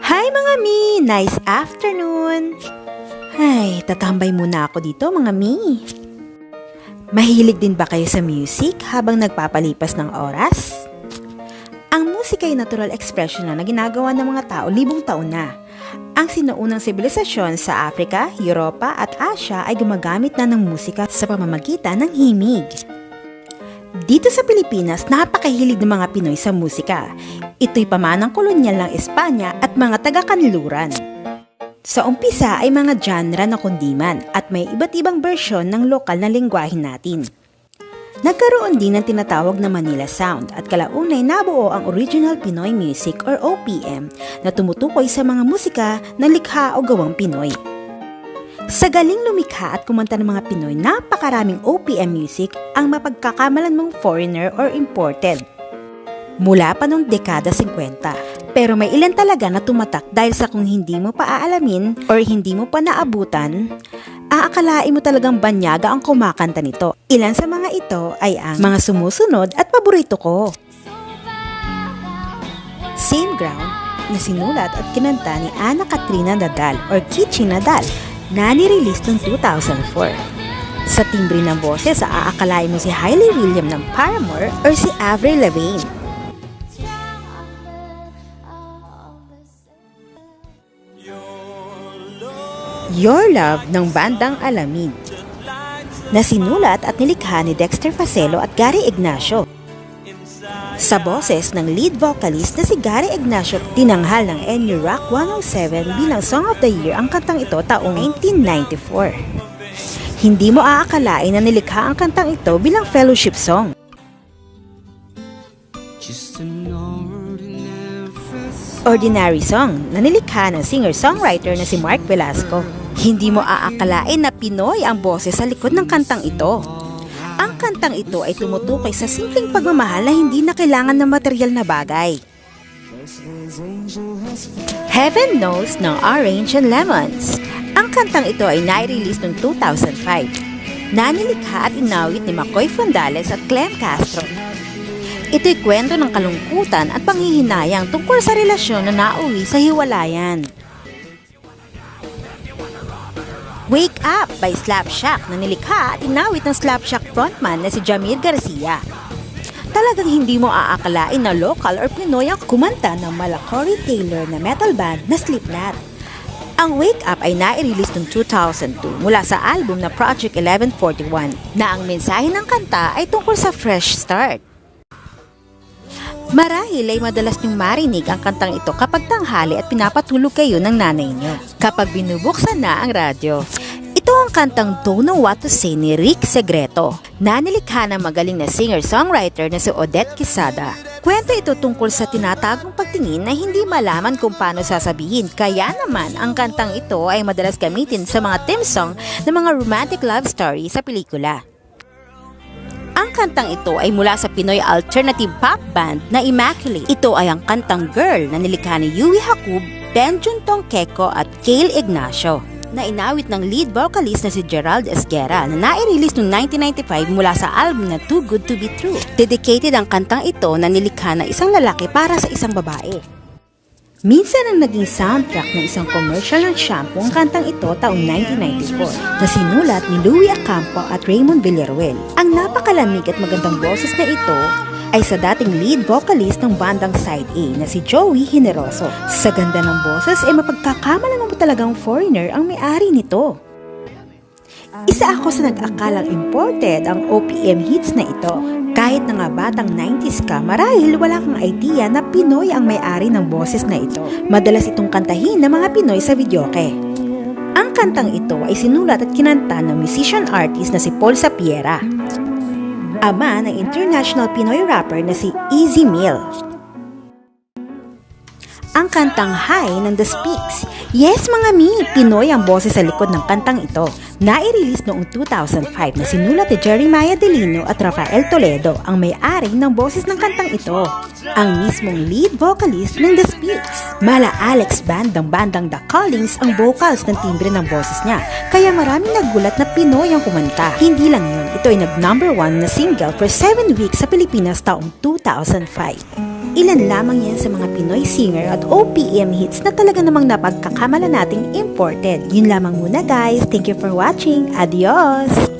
Hi mga Mi! Nice afternoon! Ay, tatambay muna ako dito mga Mi. Mahilig din ba kayo sa music habang nagpapalipas ng oras? Ang musika ay natural expression na ginagawa ng mga tao libong taon na. Ang sinuunang sibilisasyon sa Africa, Europa at Asia ay gumagamit na ng musika sa pamamagitan ng himig. Dito sa Pilipinas, napakahilig ng mga Pinoy sa musika. Ito'y pamanang kolonyal ng Espanya at mga taga-kanluran. Sa umpisa ay mga genre na kundiman at may iba't ibang bersyon ng lokal na lengguwahe natin. Nagkaroon din ng tinatawag na Manila Sound at kalaunay nabuo ang Original Pinoy Music or OPM na tumutukoy sa mga musika na likha o gawang Pinoy. Sa galing lumikha at kumanta ng mga Pinoy, napakaraming OPM music ang mapagkakamalan mong foreigner or imported. Mula pa noong dekada 50, pero may ilan talaga na tumatak dahil sa kung hindi mo pa aalamin or hindi mo pa naabutan, aakalain mo talagang banyaga ang kumakanta nito. Ilan sa mga ito ay ang mga sumusunod at paborito ko. Same Ground na sinulat at kinanta ni Ana Katrina Nadal or Kichi Nadal na nirelease noong 2004. Sa timbre ng boses, aakalain mo si Hayley Williams ng Paramore or si Avril Lavigne. Your Love ng bandang Alamid na sinulat at nilikha ni Dexter Facelo at Gary Ignacio. Sa boses ng lead vocalist na si Gary Ignacio, tinanghal ng NU Rock 107 bilang Song of the Year ang kantang ito taong 1994. Hindi mo aakalain na nilikha ang kantang ito bilang fellowship song. Ordinary Song na nilikha ng singer-songwriter na si Mark Velasco. Hindi mo aakalain na Pinoy ang boses sa likod ng kantang ito. Ang kantang ito ay tumutukoy sa simpleng pagmamahal na hindi na kailangan ng material na bagay. Heaven Knows ng Orange and Lemons. Ang kantang ito ay nai-release noong 2005. Nanilikha at inawit ni Macoy Fondales at Clem Castro. Ito'y kwento ng kalungkutan at panghihinayang tungkol sa relasyon na nauwi sa hiwalayan. Wake Up by Slapshot na nilikha at inawit ng Slapshot frontman na si Jamir Garcia. Talagang hindi mo aakalain na local or Pinoy ang kumanta ng mala Corey Taylor na metal band na Slipknot. Ang Wake Up ay nai-release noong 2002 mula sa album na Project 1141 na ang mensahe ng kanta ay tungkol sa fresh start. Marahil ay madalas niyong marinig ang kantang ito kapag tanghali at pinapatulog kayo ng nanay niyo. Kapag binubuksan na ang radyo. Ito ang kantang Don't Know What to Say ni Rick Segreto, na nilikha ng magaling na singer-songwriter na si Odette Quezada. Kwento ito tungkol sa tinatagong pagtingin na hindi malaman kung paano sasabihin, kaya naman ang kantang ito ay madalas gamitin sa mga theme song ng mga romantic love story sa pelikula. Ang kantang ito ay mula sa Pinoy alternative pop band na Immaculate. Ito ay ang kantang Girl na nilikha ni Yui Hakub, Benjun Tongkeko at Cale Ignacio, na inawit ng lead vocalist na si Gerald Esguerra na nai-release noong 1995 mula sa album na Too Good to Be True. Dedicated ang kantang ito na nilikha ng isang lalaki para sa isang babae. Minsan ang naging soundtrack ng isang commercial ng shampoo ang kantang ito taong 1994 na sinulat ni Louie Acampo at Raymond Villaruel. Ang napakalamig at magandang boses na ito ay sa dating lead vocalist ng bandang Side A na si Joey Generoso. Sa ganda ng boses ay mapagkakamalan mo talagang foreigner ang may-ari nito. Isa ako sa nag-akalang imported ang OPM hits na ito. Kahit na nga batang 90s ka, marahil wala kang idea na Pinoy ang may-ari ng boses na ito. Madalas itong kantahin ng mga Pinoy sa videoke. Ang kantang ito ay sinulat at kinanta ng musician artist na si Paul Sapiera, ama ng international Pinoy rapper na si Easy Mill. Ang kantang High ng The Speaks. Yes mga Mi, Pinoy ang boses sa likod ng kantang ito. Nai-release noong 2005 na sinulat ni Jeremiah Delino at Rafael Toledo, ang may-ari ng boses ng kantang ito. Ang mismong lead vocalist ng The Speaks. Mala Alex Band ng bandang The Callings ang vocals ng timbre ng boses niya, kaya maraming nagulat na Pinoy ang kumanta. Hindi lang yun, ito ay nag-number 1 na single for 7 weeks sa Pilipinas taong 2005. Ilan lamang yan sa mga Pinoy singer at OPM hits na talaga namang napagkakamala nating imported. Yun lamang muna guys. Thank you for watching. Adios!